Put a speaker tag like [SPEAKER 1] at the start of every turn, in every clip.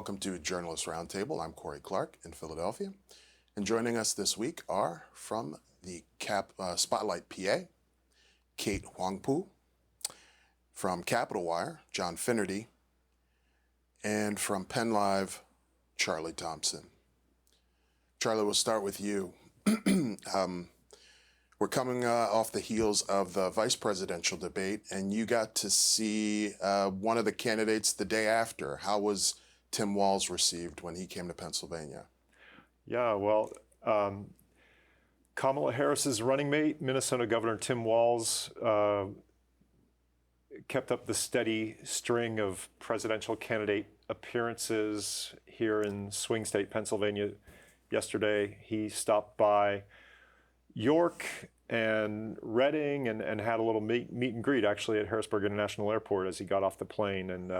[SPEAKER 1] welcome to Journalist Roundtable. I'm Corey Clark in Philadelphia. And joining us this week are from the Spotlight PA, Kate Huangpu, from Capitolwire, John Finnerty, and from Pennlive, Charlie Thompson. Charlie, we'll start with you. We're coming off the heels of the vice presidential debate, and you got to see one of the candidates the day after. How was Tim Walz received when he came to Pennsylvania?
[SPEAKER 2] Yeah, well, Kamala Harris's running mate, Minnesota Governor Tim Walz, kept up the steady string of presidential candidate appearances here in swing state Pennsylvania. Yesterday, he stopped by York and Reading and had a little meet and greet actually at Harrisburg International Airport as he got off the plane. And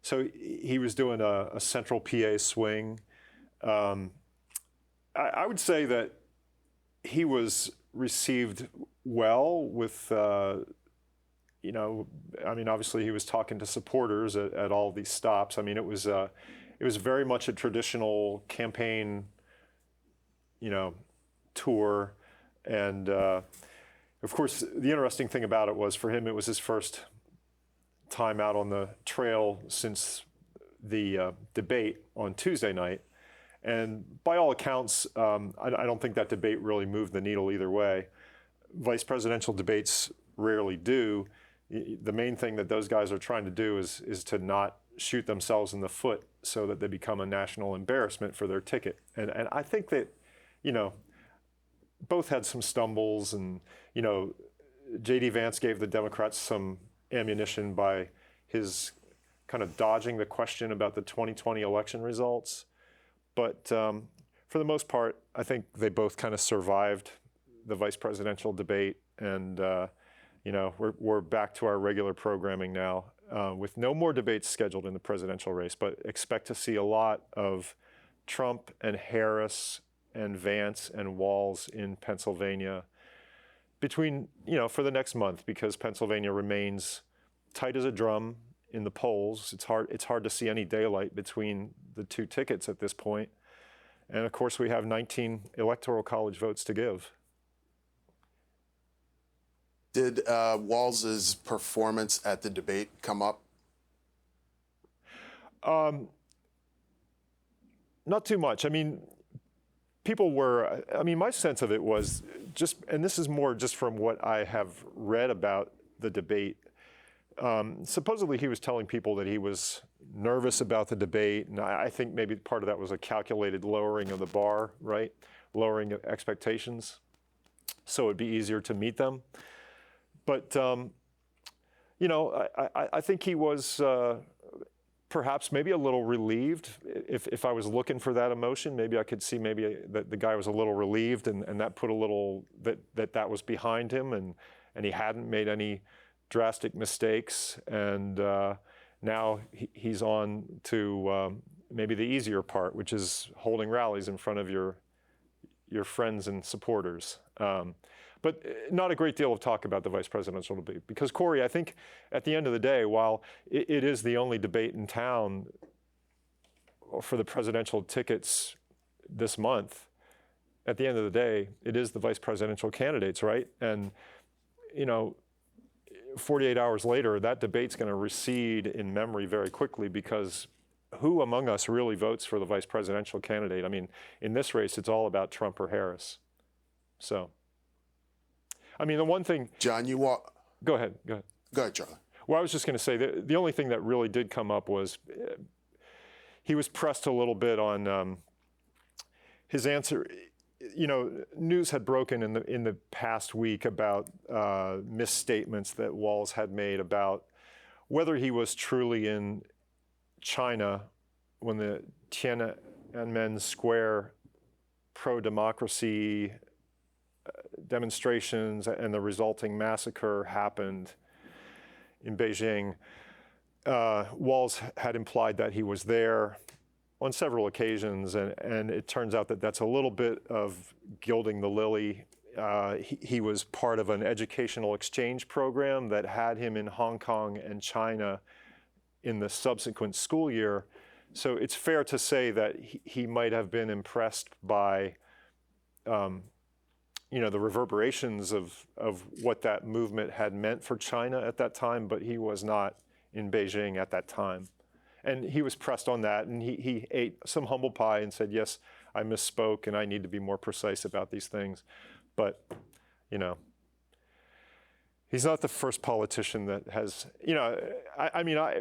[SPEAKER 2] so he was doing a central PA swing. I would say that he was received well with, obviously he was talking to supporters at all these stops. I mean, it was very much a traditional campaign, tour. And of course, the interesting thing about it was for him, it was his first time out on the trail since the debate on Tuesday night. And by all accounts, I don't think that debate really moved the needle either way. Vice presidential debates rarely do. The main thing that those guys are trying to do is to not shoot themselves in the foot so that they become a national embarrassment for their ticket. And I think that, both had some stumbles, and, J.D. Vance gave the Democrats some ammunition by his kind of dodging the question about the 2020 election results. But for the most part, I think they both kind of survived the vice presidential debate. And, we're back to our regular programming now with no more debates scheduled in the presidential race, but expect to see a lot of Trump and Harris and Vance and Walz in Pennsylvania between, for the next month, because Pennsylvania remains tight as a drum in the polls. It's hard to see any daylight between the two tickets at this point. And of course, we have 19 electoral college votes to give.
[SPEAKER 1] Did Walz's performance at the debate come up?
[SPEAKER 2] Not too much. I mean, my sense of it was just, and this is more just from what I have read about the debate. Supposedly he was telling people that he was nervous about the debate, and I think maybe part of that was a calculated lowering of the bar, right? Lowering of expectations, so it'd be easier to meet them. But, I think he was perhaps maybe a little relieved. If I was looking for that emotion, maybe I could see maybe that the guy was a little relieved, and that put a little, that was behind him, and he hadn't made any drastic mistakes. And now he's on to maybe the easier part, which is holding rallies in front of your friends and supporters. But not a great deal of talk about the vice presidential debate, because, Corey, I think at the end of the day, while it is the only debate in town for the presidential tickets this month, at the end of the day, it is the vice presidential candidates, right? And, 48 hours later, that debate's going to recede in memory very quickly, because who among us really votes for the vice presidential candidate? I mean, in this race, it's all about Trump or Harris. So, I mean, the one thing...
[SPEAKER 1] John,
[SPEAKER 2] Go ahead, Charlie. Well, I was just going to say, the only thing that really did come up was he was pressed a little bit on his answer. News had broken in the past week about misstatements that Walz had made about whether he was truly in China when the Tiananmen Square pro-democracy demonstrations and the resulting massacre happened in Beijing. Walz had implied that he was there on several occasions, and it turns out that that's a little bit of gilding the lily. He was part of an educational exchange program that had him in Hong Kong and China in the subsequent school year So it's fair to say that he might have been impressed by, the reverberations of what that movement had meant for China at that time, but he was not in Beijing at that time. And he was pressed on that, and he ate some humble pie and said, yes, I misspoke, and I need to be more precise about these things. But, he's not the first politician that has,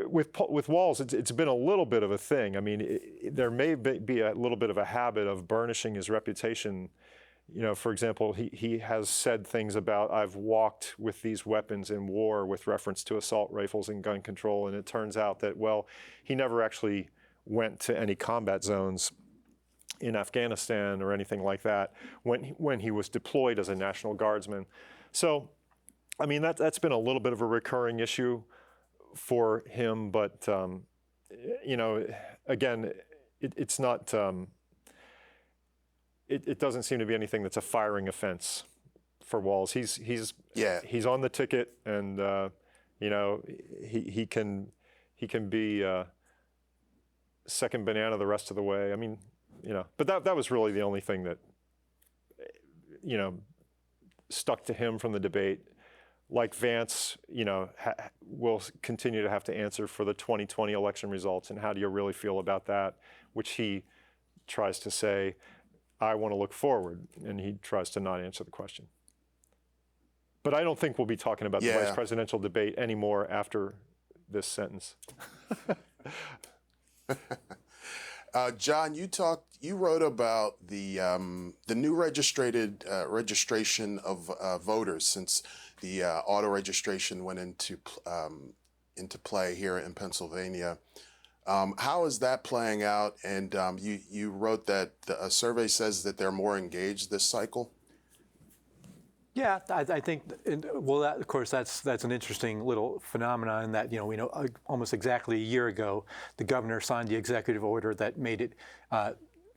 [SPEAKER 2] with Walz, it's been a little bit of a thing. I mean, there may be a little bit of a habit of burnishing his reputation. For example, he has said things about, I've walked with these weapons in war with reference to assault rifles and gun control. And it turns out that, well, he never actually went to any combat zones in Afghanistan or anything like that when he was deployed as a National Guardsman. So, I mean, that's been a little bit of a recurring issue for him. But, again, it's not... It doesn't seem to be anything that's a firing offense for Walz. He's on the ticket, and he can be second banana the rest of the way. I mean, but that was really the only thing that stuck to him from the debate. Like Vance, will continue to have to answer for the 2020 election results, and how do you really feel about that? Which he tries to say, I want to look forward, and he tries to not answer the question. But I don't think we'll be talking about the vice presidential debate anymore after this sentence.
[SPEAKER 1] John, you wrote about the new registration of voters since the auto registration went into play here in Pennsylvania. How is that playing out? And you wrote that a survey says that they're more engaged this cycle.
[SPEAKER 3] Yeah, I think. Well, of course, that's an interesting little phenomenon. That we know almost exactly a year ago, the governor signed the executive order that made it.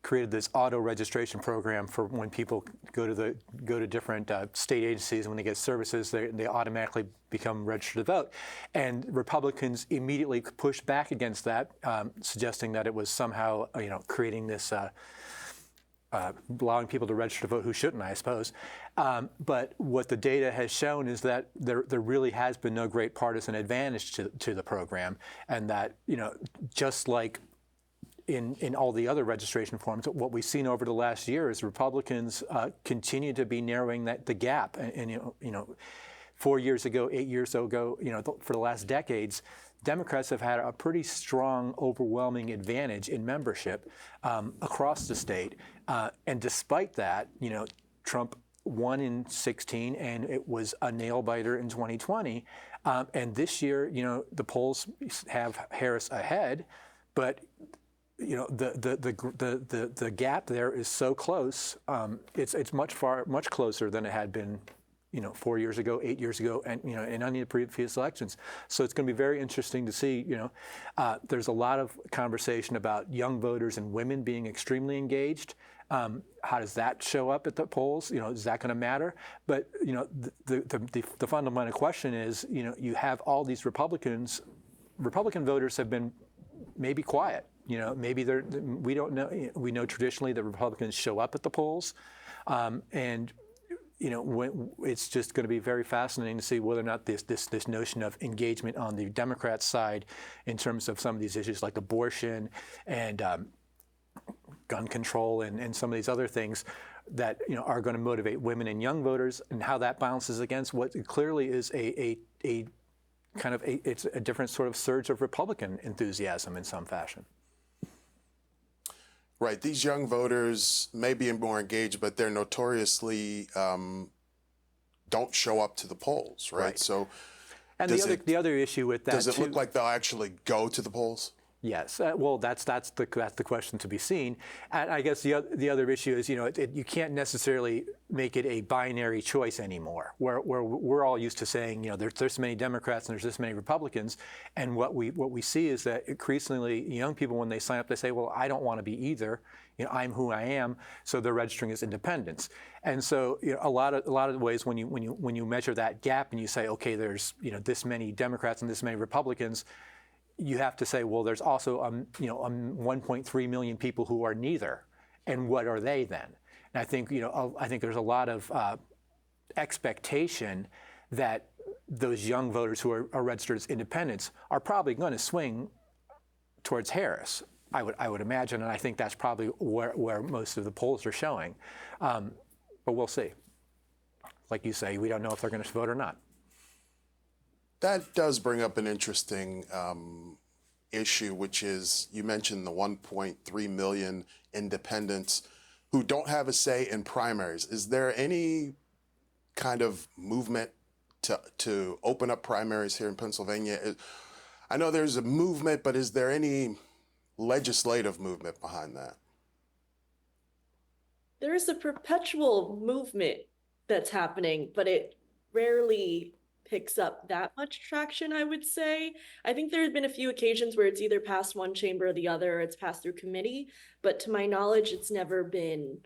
[SPEAKER 3] Created this auto registration program for when people go to different state agencies, and when they get services, they automatically become registered to vote. And Republicans immediately pushed back against that, suggesting that it was somehow creating this allowing people to register to vote who shouldn't, I suppose. But what the data has shown is that there really has been no great partisan advantage to the program, and that just like in all the other registration forms, what we've seen over the last year is Republicans continue to be narrowing the gap. And 4 years ago, 8 years ago, for the last decades, Democrats have had a pretty strong, overwhelming advantage in membership across the state. And despite that, Trump won in 2016, and it was a nail-biter in 2020. And this year, the polls have Harris ahead, but the gap there is so close. It's much closer than it had been, 4 years ago, 8 years ago, and in any of the previous elections. So it's going to be very interesting to see. There's a lot of conversation about young voters and women being extremely engaged. How does that show up at the polls? Is that going to matter? But the fundamental question is, you have all these Republican voters have been maybe quiet. Maybe we don't know. We know traditionally that Republicans show up at the polls, and it's just going to be very fascinating to see whether or not this notion of engagement on the Democrat side, in terms of some of these issues like abortion and gun control and some of these other things that are going to motivate women and young voters, and how that balances against what clearly is a it's a different sort of surge of Republican enthusiasm in some fashion.
[SPEAKER 1] Right. These young voters may be more engaged, but they're notoriously don't show up to the polls, right? So,
[SPEAKER 3] and the other issue with that,
[SPEAKER 1] does it look like they'll actually go to the polls?
[SPEAKER 3] Yes. Well, that's the question to be seen. And I guess the other issue is, you can't necessarily make it a binary choice anymore, where we're all used to saying, there's this many Democrats and there's this many Republicans, and what we see is that increasingly young people, when they sign up, they say, well, I don't want to be either. I'm who I am, so they're registering as independents. And so, a lot of ways when you measure that gap and you say, okay, there's this many Democrats and this many Republicans, you have to say, well, there's also 1.3 million people who are neither, and what are they then? And I think I think there's a lot of expectation that those young voters who are registered as independents are probably going to swing towards Harris. I would imagine, and I think that's probably where most of the polls are showing. But we'll see. Like you say, we don't know if they're going to vote or not.
[SPEAKER 1] That does bring up an interesting issue, which is you mentioned the 1.3 million independents who don't have a say in primaries. Is there any kind of movement to open up primaries here in Pennsylvania? I know there's a movement, but is there any legislative movement behind that?
[SPEAKER 4] There is a perpetual movement that's happening, but it rarely picks up that much traction, I would say. I think there have been a few occasions where it's either passed one chamber or the other, or it's passed through committee, but to my knowledge, it's never been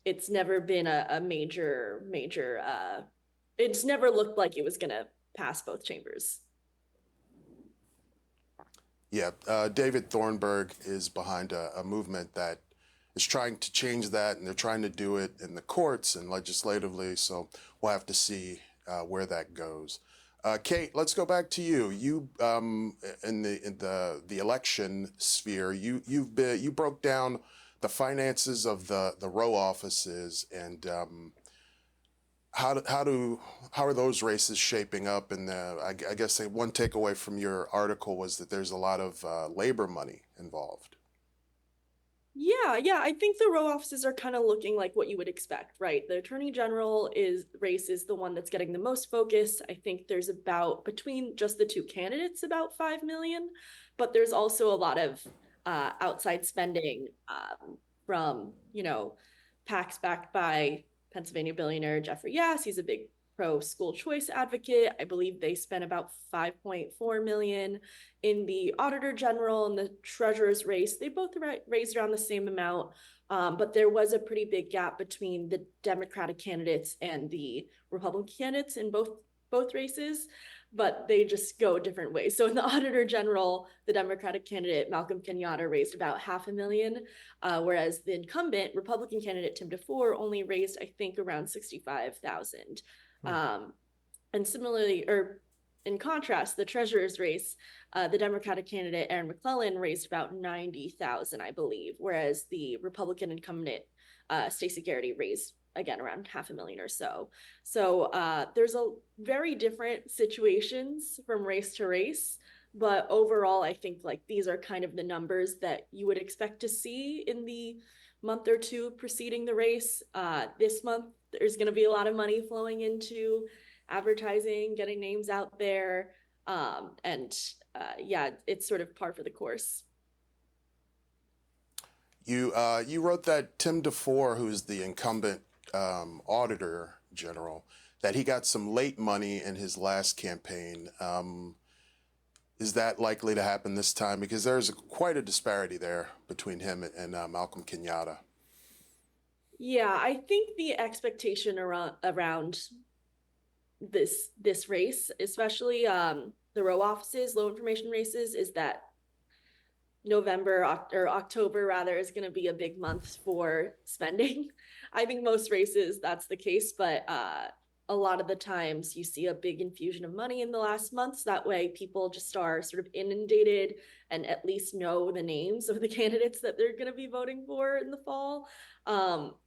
[SPEAKER 4] a major, it's never looked like it was gonna pass both chambers.
[SPEAKER 1] Yeah, David Thornburg is behind a movement that is trying to change that, and they're trying to do it in the courts and legislatively, so we'll have to see where that goes. Kate, let's go back to you. You in the election sphere, you broke down the finances of the row offices, and how are those races shaping up? And I guess one takeaway from your article was that there's a lot of labor money involved.
[SPEAKER 4] Yeah, I think the row offices are kind of looking like what you would expect, right? The Attorney General race is the one that's getting the most focus. I think there's about, between just the two candidates, about 5 million, but there's also a lot of outside spending from, PACs backed by Pennsylvania billionaire Jeffrey Yass. He's a big pro-school choice advocate. I believe they spent about 5.4 million in the Auditor General and the Treasurer's race. They both raised around the same amount, but there was a pretty big gap between the Democratic candidates and the Republican candidates in both races, but they just go different ways. So in the Auditor General, the Democratic candidate Malcolm Kenyatta raised about $500,000, whereas the incumbent Republican candidate Tim DeFore only raised, I think, around 65,000. And similarly, or in contrast, the Treasurer's race, the Democratic candidate Aaron McClellan raised about 90,000, I believe, whereas the Republican incumbent Stacey Garrity raised, again, around $500,000 or so. So there's a very different situations from race to race, but overall, I think like these are kind of the numbers that you would expect to see in the month or two preceding the race. This month, there's going to be a lot of money flowing into advertising, getting names out there, and it's sort of par for the course.
[SPEAKER 1] You wrote that Tim DeFore, who's the incumbent Auditor General, that he got some late money in his last campaign. Is that likely to happen this time? Because there's quite a disparity there between him and Malcolm Kenyatta.
[SPEAKER 4] Yeah, I think the expectation around this race, especially the row offices, low information races, is that October rather is going to be a big month for spending. I think most races that's the case, but a lot of the times you see a big infusion of money in the last months. That way people just are sort of inundated and at least know the names of the candidates that they're going to be voting for in the fall.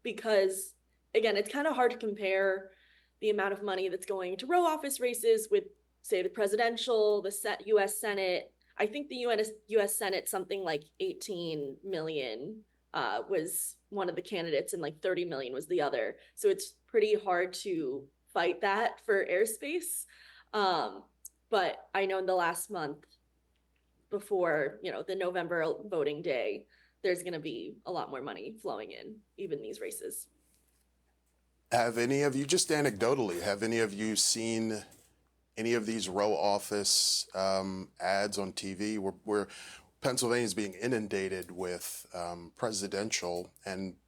[SPEAKER 4] Because again, it's kind of hard to compare the amount of money that's going to row office races with, say, the presidential, the U.S. Senate. I think the U.S. Senate, something like 18 million was one of the candidates and like 30 million was the other. So it's pretty hard to fight that for airspace. But I know in the last month before, the November voting day, there's going to be a lot more money flowing in, even these races.
[SPEAKER 1] Have any of you, just anecdotally, seen any of these row office ads on TV where Pennsylvania is being inundated with presidential,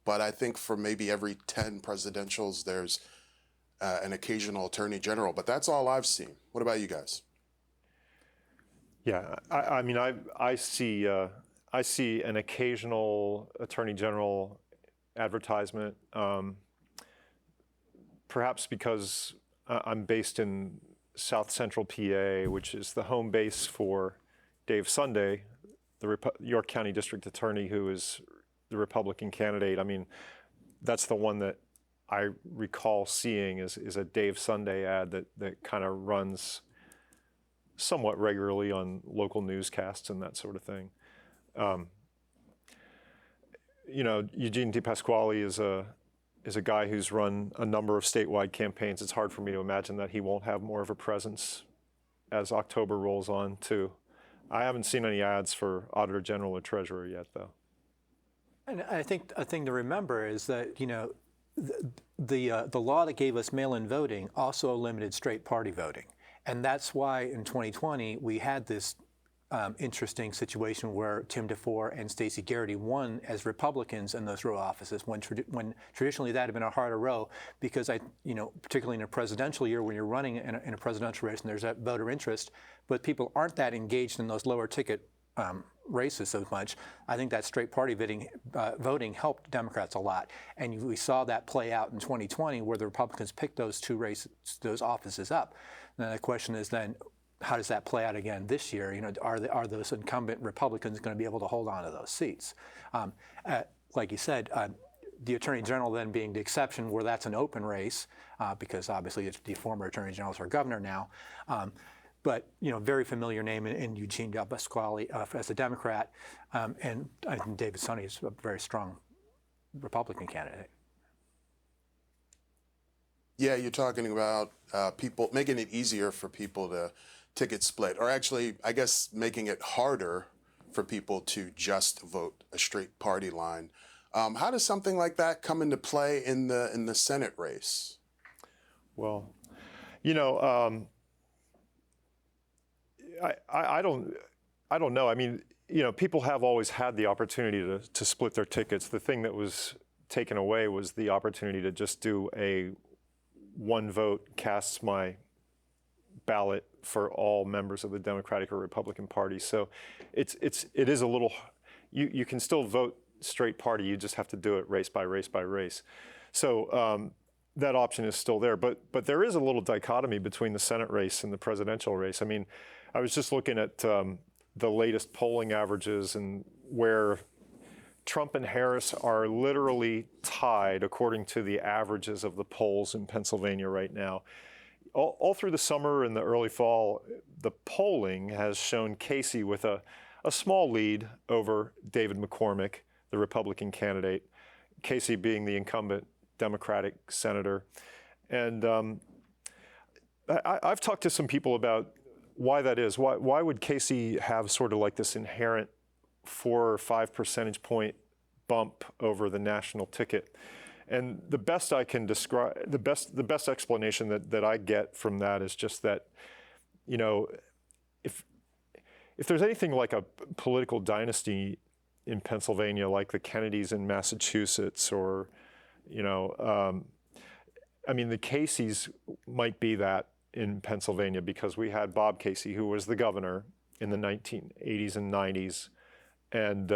[SPEAKER 1] but I think for maybe every 10 presidentials, there's an occasional attorney general, but that's all I've seen. What about you guys?
[SPEAKER 2] Yeah, I mean, I see an occasional Attorney General advertisement, perhaps because I'm based in South Central PA, which is the home base for Dave Sunday, the York County District Attorney, who is the Republican candidate. I mean, that's the one that I recall seeing is a Dave Sunday ad that kind of runs somewhat regularly on local newscasts and that sort of thing. You know, Eugene DePasquale is a guy who's run a number of statewide campaigns. It's hard for me to imagine that he won't have more of a presence as October rolls on too. I haven't seen any ads for Auditor General or Treasurer yet, though.
[SPEAKER 3] And I think a thing to remember is that, you know, the law that gave us mail-in voting also limited straight party voting. And that's why in 2020 we had this interesting situation where Tim DeFore and Stacey Garrity won as Republicans in those row offices when traditionally that had been a harder row, because particularly in a presidential year when you're running in a presidential race and there's that voter interest, but people aren't that engaged in those lower ticket races so much. I think that straight party voting helped Democrats a lot, and we saw that play out in 2020 where the Republicans picked those those offices up. Now the question is then, how does that play out again this year? You know, are those incumbent Republicans going to be able to hold on to those seats? Like you said, the Attorney General then being the exception where that's an open race, because obviously it's the former Attorney Generals are governor now. But, you know, very familiar name in Eugene DePasquale as a Democrat, and I think David Sunday is a very strong Republican candidate.
[SPEAKER 1] Yeah, you're talking about people making it easier for people to ticket split, or actually, I guess, making it harder for people to just vote a straight party line. How does something like that come into play in the Senate race?
[SPEAKER 2] Well, you know, I don't know. I mean, you know, people have always had the opportunity to split their tickets. The thing that was taken away was the opportunity to just do a one vote casts my ballot for all members of the Democratic or Republican Party. So it is a little, you can still vote straight party, you just have to do it race by race by race. So that option is still there, but there is a little dichotomy between the Senate race and the presidential race. I mean, I was just looking at the latest polling averages, and where Trump and Harris are literally tied according to the averages of the polls in Pennsylvania right now. All through the summer and the early fall, the polling has shown Casey with a small lead over David McCormick, the Republican candidate, Casey being the incumbent Democratic senator. And I've talked to some people about why that is. Why would Casey have sort of like this inherent 4 or 5 percentage point bump over the national ticket? And the best I can describe, the best explanation that I get from that is just that, you know, if there's anything like a political dynasty in Pennsylvania, like the Kennedys in Massachusetts, or, you know, I mean, the Caseys might be that in Pennsylvania, because we had Bob Casey, who was the governor in the 1980s and 90s, and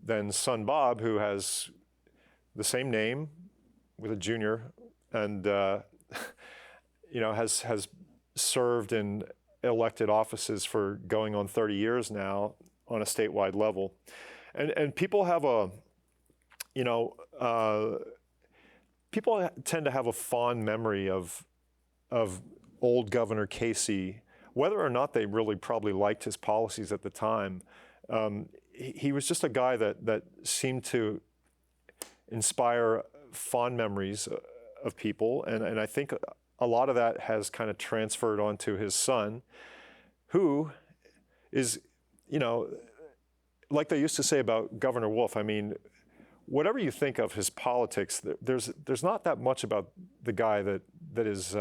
[SPEAKER 2] then son Bob, who has the same name with a junior, and you know, has served in elected offices for going on 30 years now on a statewide level, and people have a, you know, people tend to have a fond memory of old Governor Casey, whether or not they really probably liked his policies at the time. He was just a guy that seemed to inspire fond memories of people, and I think a lot of that has kind of transferred onto his son, who is, you know, like they used to say about Governor Wolf. I mean, whatever you think of his politics, there's not that much about the guy that is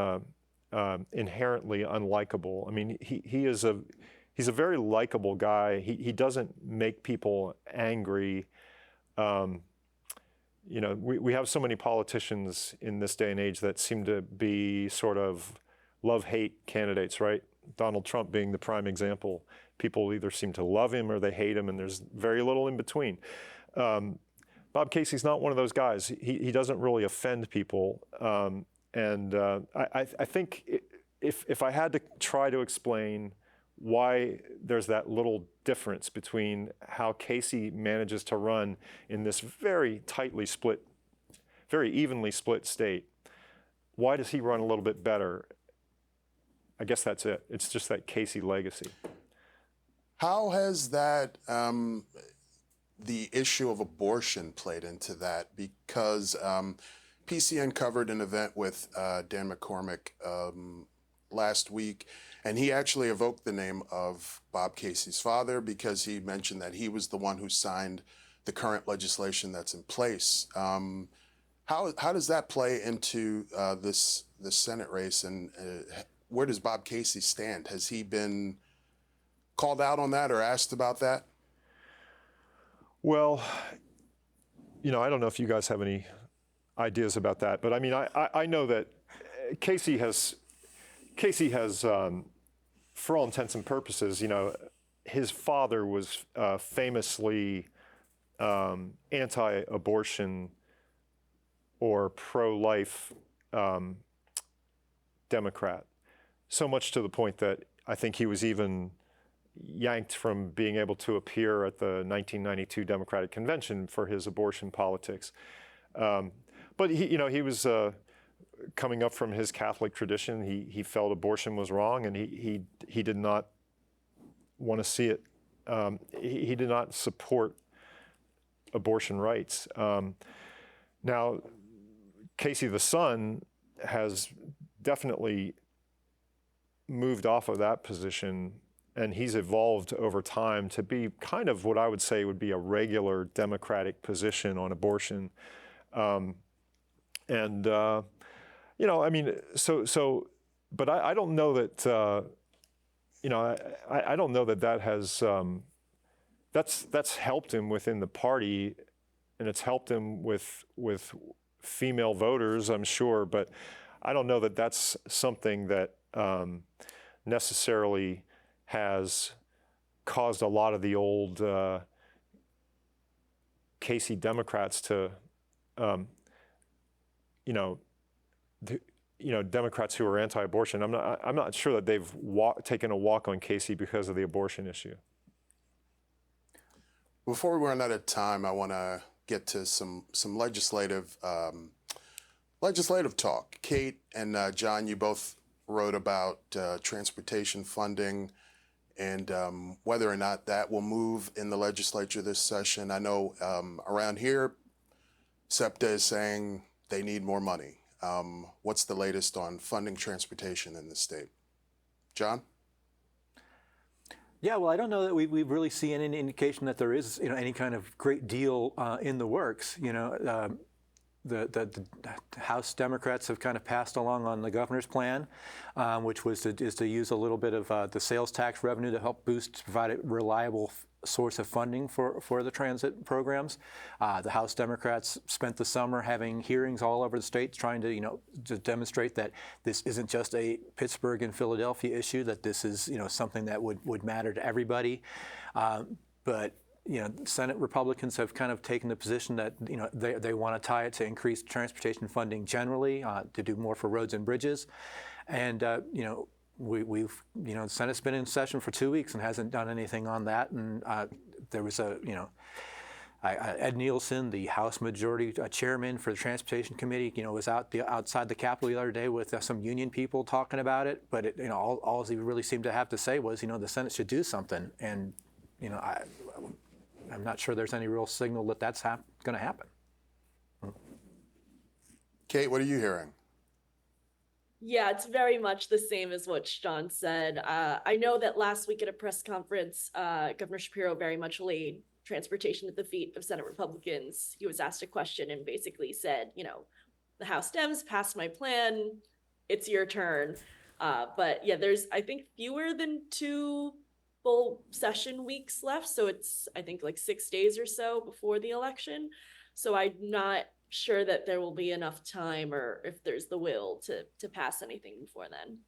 [SPEAKER 2] inherently unlikable. I mean, he's a very likable guy. He doesn't make people angry. You know, we have so many politicians in this day and age that seem to be sort of love-hate candidates, right? Donald Trump being the prime example. People either seem to love him or they hate him, and there's very little in between. Bob Casey's not one of those guys. He doesn't really offend people. I think if I had to try to explain why there's that little difference between how Casey manages to run in this very tightly split, very evenly split state, why does he run a little bit better? I guess that's it. It's just that Casey legacy.
[SPEAKER 1] How has that, the issue of abortion played into that? Because PCN covered an event with Dan McCormick last week, and he actually evoked the name of Bob Casey's father because he mentioned that he was the one who signed the current legislation that's in place. How does that play into this Senate race, and where does Bob Casey stand? Has he been called out on that or asked about that?
[SPEAKER 2] Well, I don't know if you guys have any ideas about that, but I mean, I know that Casey has, for all intents and purposes, his father was famously anti-abortion or pro-life Democrat, so much to the point that I think he was even yanked from being able to appear at the 1992 Democratic Convention for his abortion politics. But he was coming up from his Catholic tradition. He felt abortion was wrong, and he did not want to see it. He did not support abortion rights. Now, Casey the son has definitely moved off of that position, and he's evolved over time to be kind of what I would say would be a regular Democratic position on abortion. I mean, but I don't know that, I don't know that has, that's helped him within the party, and it's helped him with female voters, I'm sure, but I don't know that that's something that necessarily has caused a lot of the old Casey Democrats to, Democrats who are anti-abortion. I'm not sure that they've taken a walk on Casey because of the abortion issue.
[SPEAKER 1] Before we run out of time, I want to get to some legislative talk. Kate and John, you both wrote about transportation funding and whether or not that will move in the legislature this session. I know around here, SEPTA is saying they need more money. What's the latest on funding transportation in the state? John?
[SPEAKER 3] Yeah, well, I don't know that we really see any indication that there is any kind of great deal in the works. The House Democrats have kind of passed along on the governor's plan, which is to use a little bit of the sales tax revenue to help provide a reliable source of funding for the transit programs. The House Democrats spent the summer having hearings all over the state trying to demonstrate that this isn't just a Pittsburgh and Philadelphia issue, that this is something that would matter to everybody. But Senate Republicans have kind of taken the position that they want to tie it to increased transportation funding generally, to do more for roads and bridges, and the Senate's been in session for 2 weeks and hasn't done anything on that. And there was Ed Nielsen, the House Majority Chairman for the Transportation Committee, was outside the Capitol the other day with some union people talking about it. But all he really seemed to have to say was, the Senate should do something. And I'm not sure there's any real signal that that's going to happen.
[SPEAKER 1] Kate, what are you hearing?
[SPEAKER 4] Yeah, it's very much the same as what John said. I know that last week at a press conference, Governor Shapiro very much laid transportation at the feet of Senate Republicans. He was asked a question and basically said, the House Dems passed my plan, it's your turn. But yeah, there's, I think, fewer than 2 full session weeks left. So it's, I think, like 6 days or so before the election. So I'm not sure that there will be enough time or if there's the will to pass anything before then.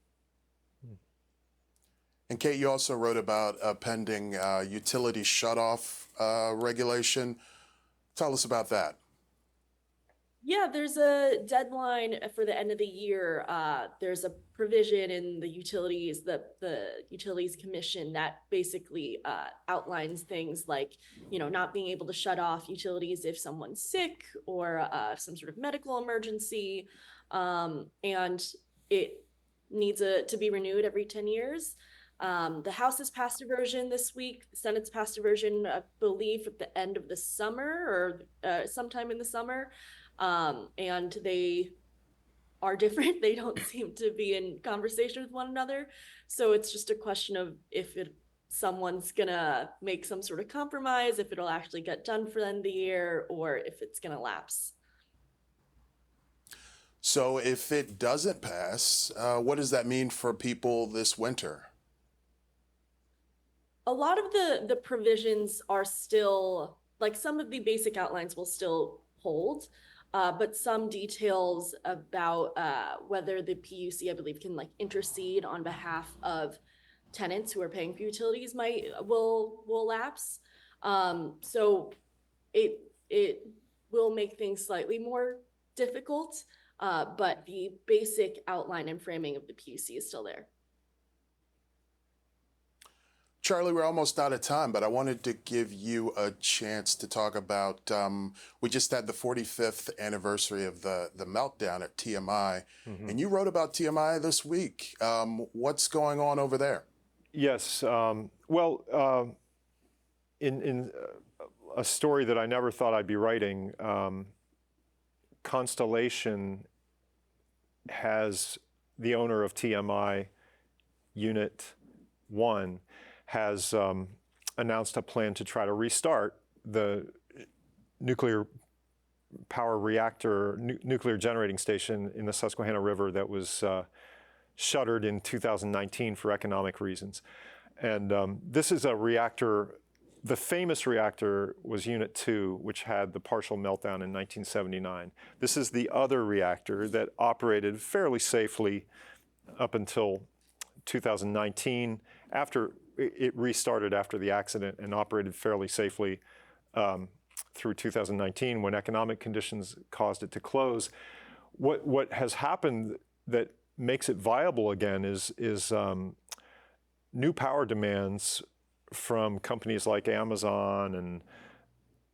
[SPEAKER 1] And Kate, you also wrote about a pending utility shutoff regulation. Tell us about that.
[SPEAKER 4] Yeah, there's a deadline for the end of the year. There's a provision in the Utilities Commission that basically outlines things like, not being able to shut off utilities if someone's sick or some sort of medical emergency. And it needs to be renewed every 10 years. The House has passed a version this week. The Senate's passed a version, I believe, at the end of the summer or sometime in the summer. And they are different. They don't seem to be in conversation with one another. So it's just a question of if someone's gonna make some sort of compromise, if it'll actually get done for the end of the year, or if it's gonna lapse.
[SPEAKER 1] So if it doesn't pass, what does that mean for people this winter?
[SPEAKER 4] A lot of the provisions are still, like, some of the basic outlines will still hold. But some details about whether the PUC, I believe, can intercede on behalf of tenants who are paying for utilities will lapse. So it will make things slightly more difficult, but the basic outline and framing of the PUC is still there.
[SPEAKER 1] Charlie, we're almost out of time, but I wanted to give you a chance to talk about, we just had the 45th anniversary of the meltdown at TMI, and you wrote about TMI this week. What's going on over there?
[SPEAKER 2] Yes. Well, in a story that I never thought I'd be writing, Constellation has the owner of TMI, Unit 1, has announced a plan to try to restart the nuclear power reactor, nuclear generating station in the Susquehanna River that was shuttered in 2019 for economic reasons. And this is a reactor, the famous reactor was Unit 2, which had the partial meltdown in 1979. This is the other reactor that operated fairly safely up until 2019. After it restarted after the accident and operated fairly safely through 2019 when economic conditions caused it to close. What has happened that makes it viable again is new power demands from companies like Amazon and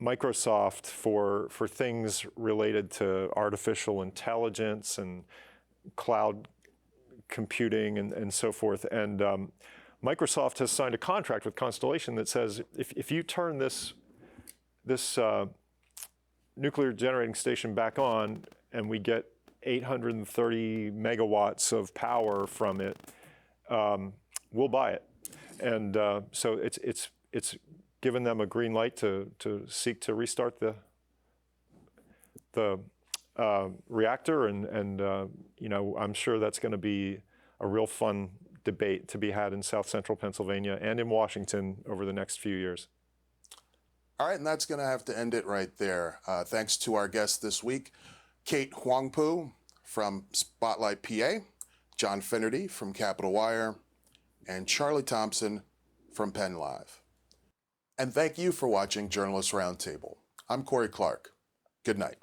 [SPEAKER 2] Microsoft for things related to artificial intelligence and cloud computing and so forth. And Microsoft has signed a contract with Constellation that says if you turn this nuclear generating station back on and we get 830 megawatts of power from it, we'll buy it. And so it's given them a green light to seek to restart the reactor, and I'm sure that's going to be a real fun debate to be had in South Central Pennsylvania and in Washington over the next few years.
[SPEAKER 1] All right, and that's going to have to end it right there. Thanks to our guests this week, Kate Huangpu from Spotlight PA, John Finnerty from Capitolwire, and Charlie Thompson from Pennlive. And thank you for watching Journalist Roundtable. I'm Corey Clark. Good night.